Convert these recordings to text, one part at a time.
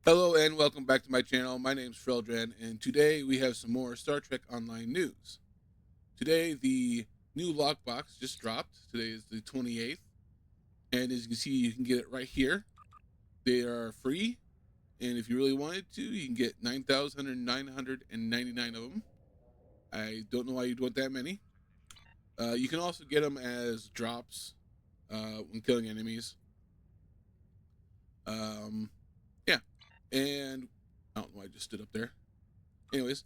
Hello and welcome back to my channel. My name is Freldran, and today we have some more Star Trek Online news. Today, the new Lockbox just dropped. Today is the 28th, and as you can see, you can get it right here. They are free, and if you really wanted to, you can get 9,999 of them. I don't know why you'd want that many. You can also get them as drops when killing enemies. Um, yeah, and I don't know why I just stood up there. Anyways,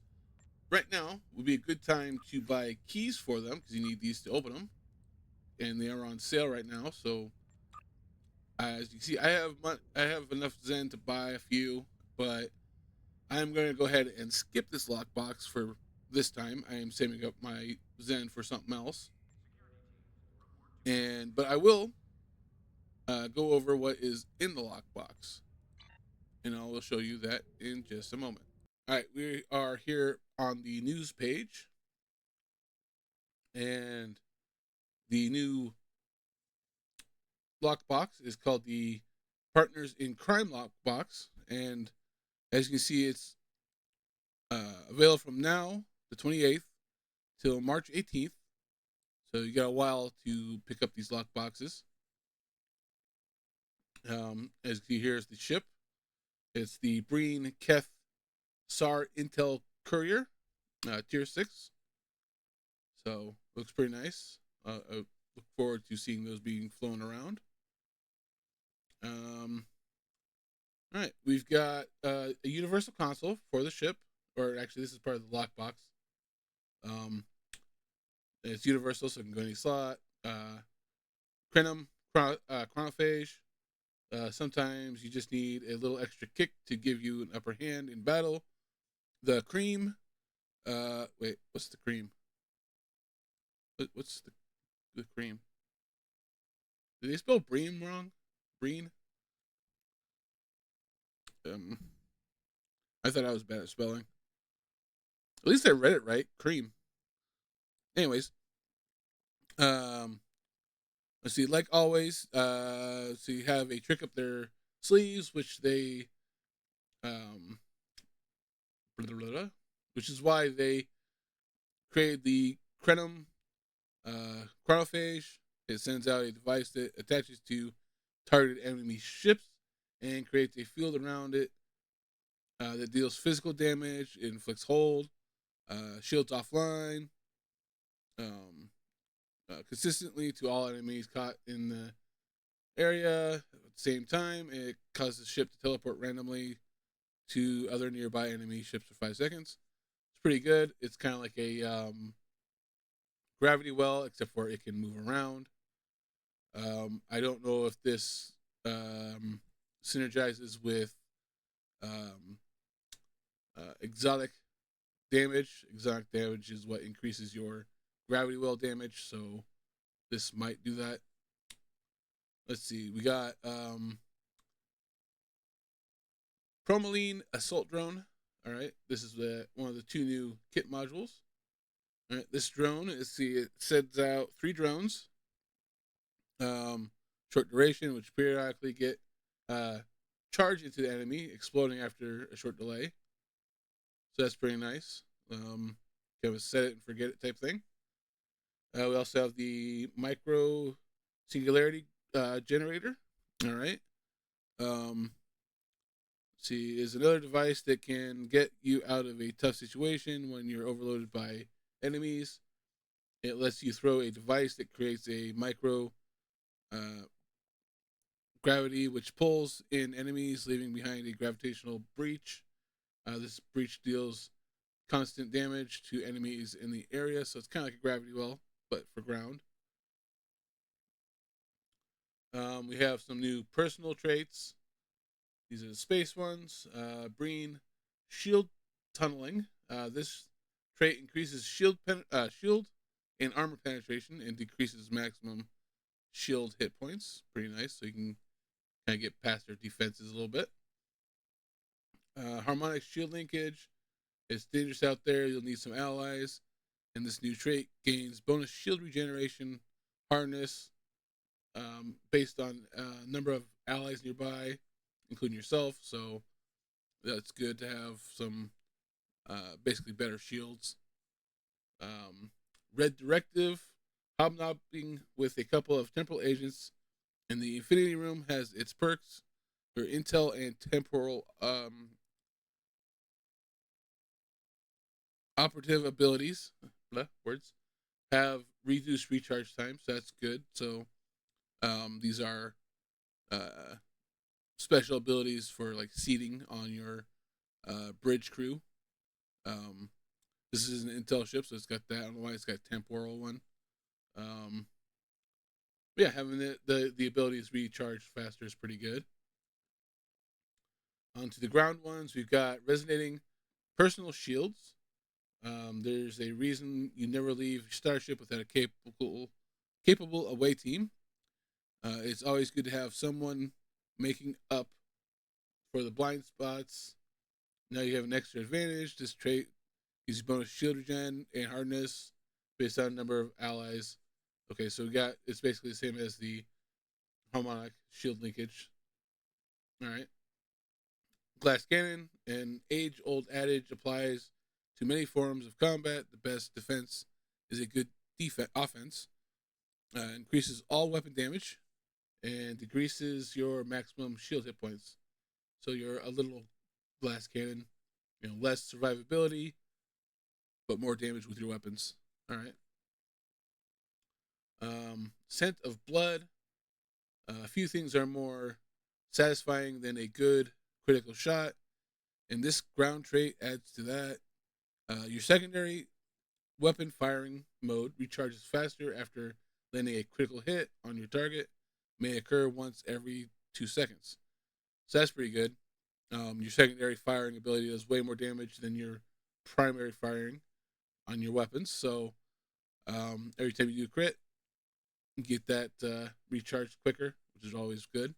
right now would be a good time to buy keys for them because you need these to open them, and they are on sale right now. So as you see, I have enough Zen to buy a few, but I'm going to go ahead and skip this lockbox for this time. I am saving up my Zen for something else, and but I will go over what is in the lockbox, and I will show you that in just a moment. All right, we are here on the news page, and the new lockbox is called the Partners in Crime lockbox, and as you can see, it's available from now, the 28th, till March 18th. So you got a while to pick up these lockboxes. As you see, here's the ship. It's the Breen Keth SAR Intel Courier, Tier 6. So looks pretty nice. I look forward to seeing those being flown around. Um, All right, we've got a universal console for the ship, or actually, this is part of the lockbox. Um, it's universal, so it can go any slot. Crenum, chronophage. Sometimes you just need a little extra kick to give you an upper hand in battle. The cream. Wait, what's the cream? What's the cream? Did they spell bream wrong? Breen? Um, I thought I was bad at spelling. At least I read it right. Cream. Anyways, um, let's see. Like always, so you have a trick up their sleeves, which they, um, blah, blah, blah, which is why they created the Crenum chronophage. It sends out a device that attaches to targeted enemy ships and creates a field around it that deals physical damage, inflicts hold, shields offline, um, consistently to all enemies caught in the area. At the same time, it causes the ship to teleport randomly to other nearby enemy ships for 5 seconds. It's pretty good. It's kind of like a gravity well, except for it can move around. I don't know if this synergizes with um, exotic damage. Exotic damage is what increases your gravity well damage, so this might do that. Let's see. We got Promoline Assault Drone. All right, this is one of the two new kit modules. All right, this drone, it sends out 3 drones. Short duration, which periodically get charged into the enemy, exploding after a short delay. So that's pretty nice. Kind of a set it and forget it type thing. We also have the micro singularity generator. All right. Um, see, is another device that can get you out of a tough situation when you're overloaded by enemies. It lets you throw a device that creates a micro uh, gravity, which pulls in enemies, leaving behind a gravitational breach. This breach deals constant damage to enemies in the area, so it's kind of like a gravity well, but for ground. We have some new personal traits. These are the space ones. Breen shield tunneling. This trait increases shield and armor penetration and decreases maximum shield hit points. Pretty nice, so you can kind of get past their defenses a little bit. Harmonic shield linkage. It's dangerous out there. You'll need some allies. And this new trait gains bonus shield regeneration, hardness, based on number of allies nearby, including yourself. So That's good to have some basically better shields. Um, Red Directive, hobnobbing with a couple of temporal agents in the Infinity Room has its perks. Your intel and temporal operative abilities, words, have reduced recharge time, so that's good. So these are uh, special abilities for like seating on your bridge crew. Um, this is an intel ship, so it's got that. I don't know why it's got a temporal one. Um, yeah, having the abilities recharge faster is pretty good. Onto the ground ones, we've got resonating personal shields. There's a reason you never leave Starship without a capable away team. It's always good to have someone making up for the blind spots. Now you have an extra advantage. This trait gives you bonus shield regen and hardness based on number of allies. Okay, so we got it's basically the same as the harmonic shield linkage. All right. Glass cannon, an age-old adage, applies to many forms of combat. The best defense is a good offense. Increases all weapon damage and decreases your maximum shield hit points. So you're a little glass cannon, less survivability, but more damage with your weapons. All right. Scent of blood. A few things are more satisfying than a good critical shot, and this ground trait adds to that. Your secondary weapon firing mode recharges faster after landing a critical hit on your target. May occur once every 2 seconds. So that's pretty good. Your secondary firing ability does way more damage than your primary firing on your weapons. So every time you do a crit, you get that recharged quicker, which is always good.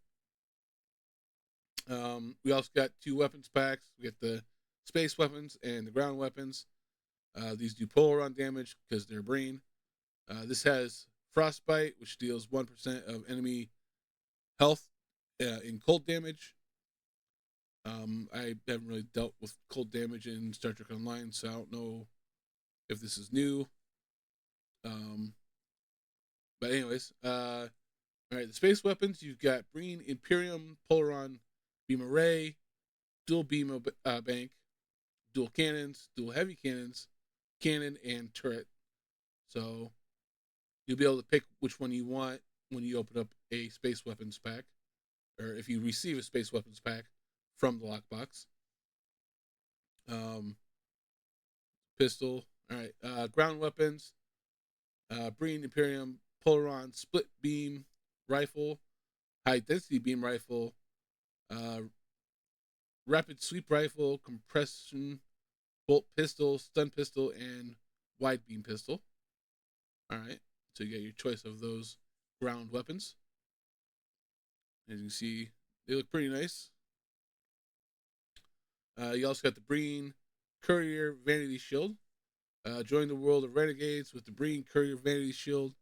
We also got 2 weapons packs. We get the space weapons and the ground weapons. These do polar damage because they're brain. This has frostbite, which deals 1% of enemy health in cold damage. I haven't really dealt with cold damage in Star Trek Online, so I don't know if this is new. But anyways, all right, the space weapons, you've got Breen, Imperium, Polaron, Beam Array, dual beam bank, dual cannons, dual heavy cannons, cannon, and turret. So you'll be able to pick which one you want when you open up a space weapons pack, or if you receive a space weapons pack from the lockbox. Pistol. All right. Ground weapons. Breen, Imperium, Polaron, split beam rifle, high density beam rifle, uh, rapid sweep rifle, compression bolt pistol, stun pistol, and wide beam pistol. All right. So you get your choice of those ground weapons. As you can see, they look pretty nice. You also got the Breen Courier Vanity Shield. Join the world of renegades with the Breen Courier Vanity Shield.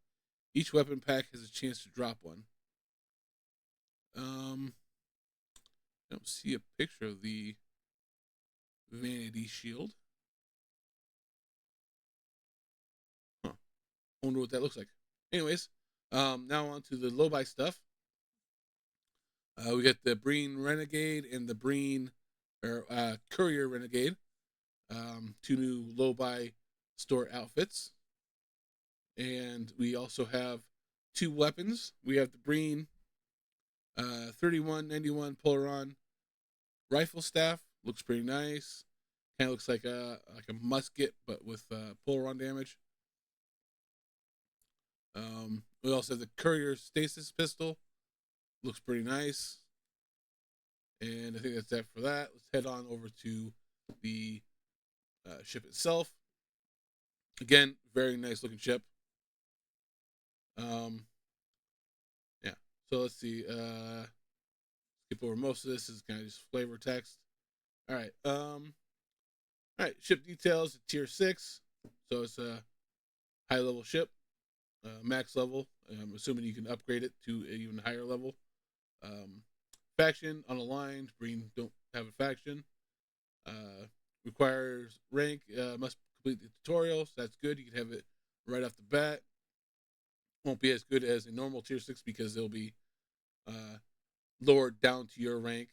Each weapon pack has a chance to drop one. I don't see a picture of the Vanity Shield. Huh. I wonder what that looks like. Anyways, now on to the low buy stuff. We got the Breen Renegade and the Breen Courier Renegade. 2 new low buy store outfits. And we also have 2 weapons. We have the Breen 3191 Polaron rifle staff. Looks pretty nice. Kind of looks like a musket, but with Polaron damage. We also have the Courier Stasis pistol. Looks pretty nice. And I think that's that for that. Let's head on over to the ship itself. Again, very nice looking ship. Yeah. So let's see. Skip over most of this. This is kind of just flavor text. All right. All right. Ship details. Tier 6. So it's a high level ship. Max level. I'm assuming you can upgrade it to an even higher level. Faction unaligned. Breen don't have a faction. Requires rank, must complete the tutorial, so that's good. You can have it right off the bat. Won't be as good as a normal tier 6 because it'll be uh, lowered down to your rank,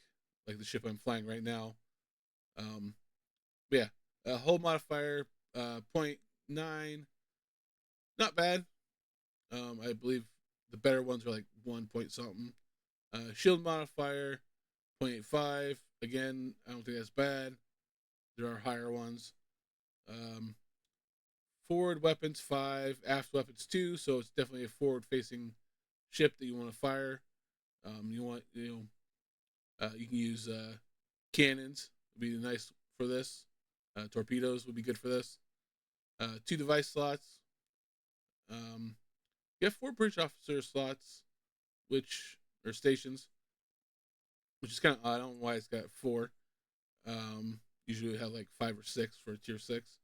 like the ship I'm flying right now. Um, but yeah, hull modifier, point 0.9, not bad. I believe the better ones are like 1 point something. Shield modifier, 0.85. Again, I don't think that's bad. There are higher ones. Um, Forward weapons 5, aft weapons 2. So it's definitely a forward-facing ship that you want to fire. You can use cannons. Would be nice for this. Torpedoes would be good for this. 2 device slots. You have 4 bridge officer slots, which are stations, which is kind of odd. I don't know why it's got 4. Usually we have like 5 or 6 for tier 6.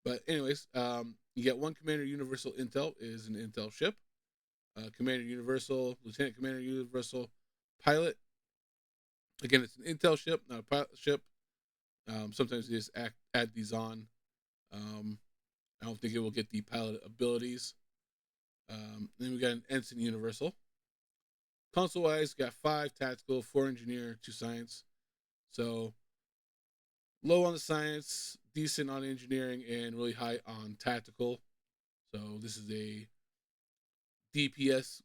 But anyways, you get 1 Commander Universal Intel is an Intel ship. Commander Universal, Lieutenant Commander Universal, Pilot. Again, it's an Intel ship, not a pilot ship. Sometimes they just add these on. I don't think it will get the pilot abilities. Then we got an Ensign Universal. Console wise, got 5 tactical, 4 engineer, 2 science. So low on the science, decent on engineering, and really high on tactical. So this is a DPS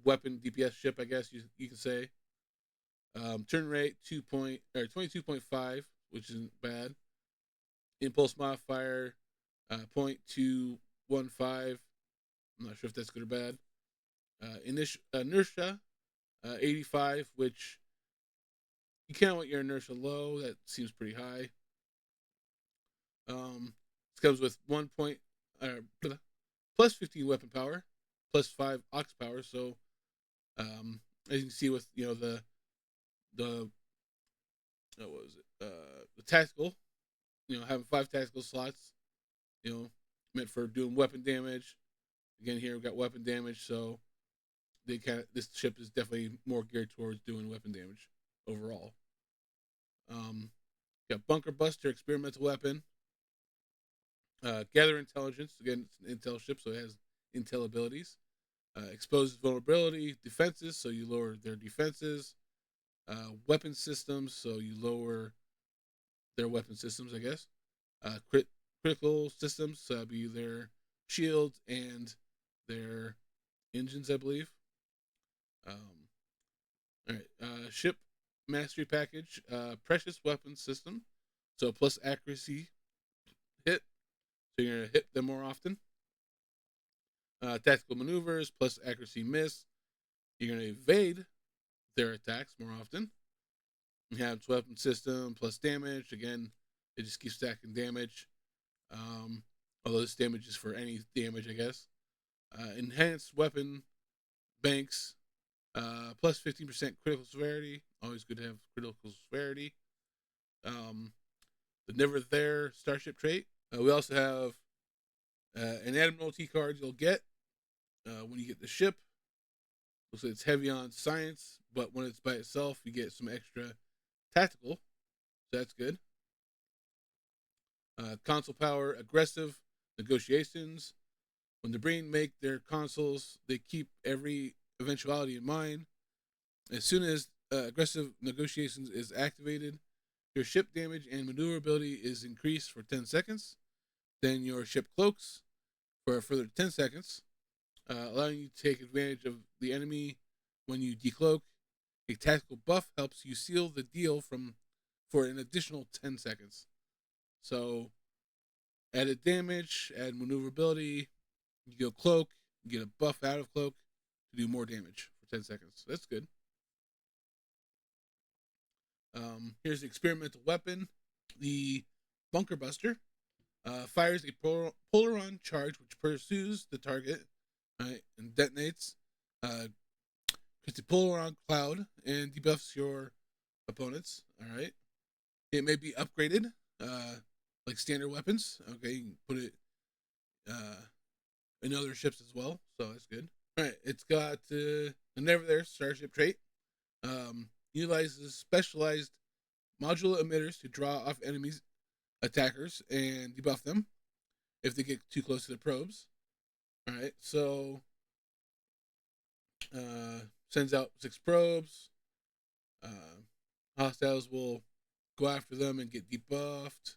weapon, DPS ship, I guess you can say. Turn rate 22.5, which isn't bad. Impulse modifier 0.215. I'm not sure if that's good or bad. Inertia 85, which you can't want your inertia low. That seems pretty high. This comes with plus 15 weapon power, plus 5 ox power. So as you can see with the what was it? The tactical, having 5 tactical slots, meant for doing weapon damage. Again, here we've got weapon damage, so this ship is definitely more geared towards doing weapon damage overall. Got bunker buster, experimental weapon. Gather intelligence. Again, it's an intel ship, so it has intel abilities. Exposes vulnerability, defenses, so you lower their defenses. Weapon systems, so you lower their weapon systems, I guess. Critical systems, so be their shields and their engines, I believe. All right. Ship mastery package, precious weapon system, so plus accuracy hit, so you're gonna hit them more often. Tactical maneuvers plus accuracy miss, you're gonna evade their attacks more often. You have weapon system plus damage. Again, it just keeps stacking damage. Although this damage is for any damage, I guess. Enhanced weapon banks, plus 15% critical severity. Always good to have critical severity. The Never There Starship trait. We also have an Admiralty card you'll get when you get the ship. Looks like it's heavy on science, but when it's by itself, you get some extra tactical. So that's good. Console power, aggressive negotiations. When the Breen make their consoles, they keep every eventuality in mind. As soon as aggressive negotiations is activated, your ship damage and maneuverability is increased for 10 seconds. Then your ship cloaks for a further 10 seconds, allowing you to take advantage of the enemy when you decloak. A tactical buff helps you seal the deal for an additional 10 seconds. So, added damage, add maneuverability, you go cloak, you get a buff out of cloak to do more damage for 10 seconds. That's good. Here's the experimental weapon. The Bunker Buster fires a Polaron charge which pursues the target, right, and detonates. It's a Polaron cloud and debuffs your opponents. All right. It may be upgraded, like standard weapons. Okay, you can put it in other ships as well, so that's good. All right, it's got the Never There Starship trait. Utilizes specialized modular emitters to draw off enemies attackers and debuff them if they get too close to the probes. All right, so sends out 6 probes. Hostiles will go after them and get debuffed.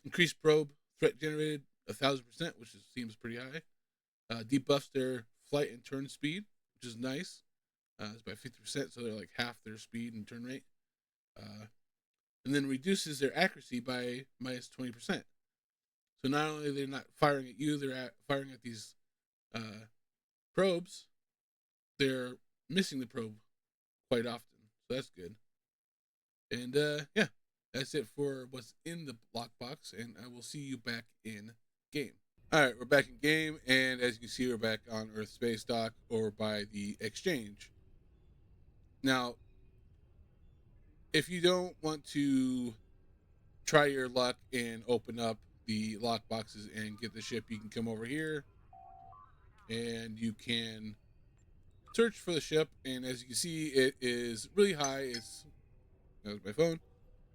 Increased probe threat generated 1,000%, which seems pretty high. Debuffs their flight and turn speed, which is nice. It's by 50%, so they're like half their speed and turn rate. And then reduces their accuracy by minus 20%. So not only they're not firing at you, they're firing at these probes. They're missing the probe quite often, so that's good. And yeah, that's it for what's in the lockbox, and I will see you back in game. All right, we're back in game, and as you can see, we're back on Earth Space Dock or by the exchange. Now, if you don't want to try your luck and open up the lockboxes and get the ship, you can come over here and you can search for the ship. And as you can see, it is really high. That was my phone.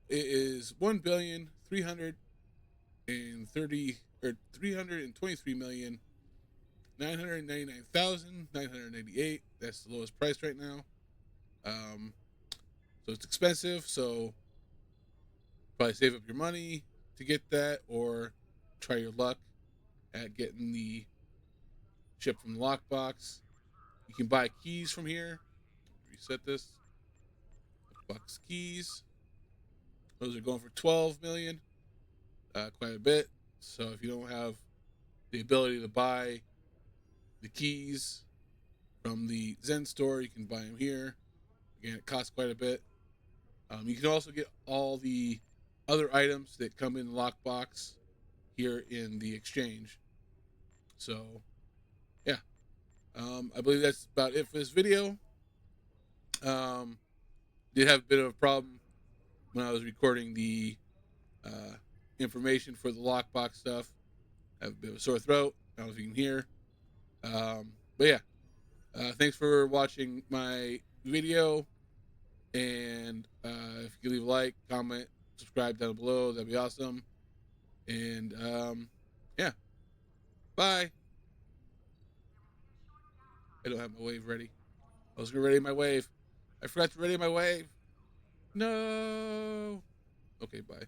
It is 1,330 or 323,999,988. That's the lowest price right now. So it's expensive. So probably save up your money to get that, or try your luck at getting the ship from the lockbox. You can buy keys from here. Reset this. Box keys. Those are going for 12 million, quite a bit. So if you don't have the ability to buy the keys from the Zen store, you can buy them here. Again, it costs quite a bit. You can also get all the other items that come in the lockbox here in the exchange. So yeah, I believe that's about it for this video. Um, did have a bit of a problem when I was recording the uh, information for the lockbox stuff. I have a bit of a sore throat. I don't know if you can hear. But yeah, thanks for watching my video. And if you could leave a like, comment, subscribe down below, that'd be awesome. And yeah, bye. I don't have my wave ready. I was gonna ready my wave. I forgot to ready my wave. No. Okay, bye.